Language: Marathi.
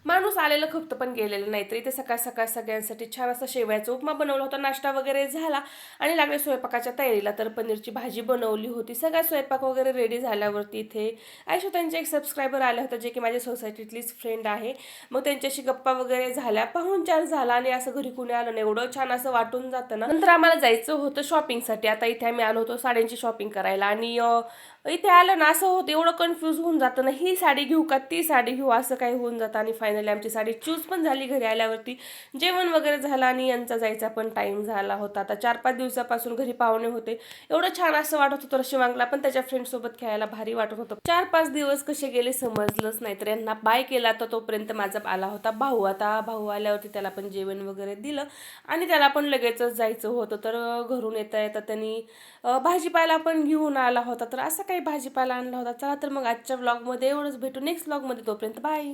माणूस आलेलं खपतं पण गेलेलं नाही. तर इथे सकाळ सकाळ सगळ्यांसाठी छान असा शेवयाचा उपमा बनवला होता. नाश्ता वगैरे झाला आणि लागले स्वयंपाकाच्या तयारीला. तर पनीरची भाजी बनवली होती. सगळा स्वयंपाक वगैरे रेडी झाल्यावरती इथे आयुष्य त्यांचे एक सबस्क्रायबर आले होते, जे की माझ्या सोसायटीतलीच फ्रेंड आहे. मग त्यांच्याशी गप्पा वगैरे झाल्या, पाहुणचार झाला आणि असं घरी कुणी आलं नाही, एवढं छान असं वाटून जातं ना. नंतर आम्हाला जायचं होतं शॉपिंगसाठी. आता इथे आम्ही आलो होतो साड्यांची शॉपिंग करायला आणि इथे आलं ना असं होतं, एवढं कन्फ्यूज होऊन जातं ना, ही साडी घेऊ का ती साडी घेऊ असं काही होऊन जातं. आणि फायनली आमची साडी चूज पण झाली. घरी आल्यावरती जेवण वगैरे झालं आणि यांचा जायचा पण टाईम झाला होता. आता 4-5 दिवसापासून घरी पाहुणे होते. एवढं छान असं वाटत होतं. शिवांगला पण त्याच्या फ्रेंडसोबत खेळायला भारी वाटत होतं. 4-5 दिवस कसे गेले समजलंच नाही. तर यांना बाय केला तर तोपर्यंत माझा आला होता भाऊ. आता भाऊ आल्यावरती त्याला पण जेवण वगैरे दिलं आणि त्याला पण लगेचच जायचं होतं. तर घरून येता येता त्यांनी भाजीपाला पण घेऊन आला होता. तर असं काही भाजीपाला आणला होता. चला तर मग आजच्या व्लॉगमध्ये एवढंच. भेटू नेक्स्ट व्लॉगमध्ये. तोपर्यंत बाय.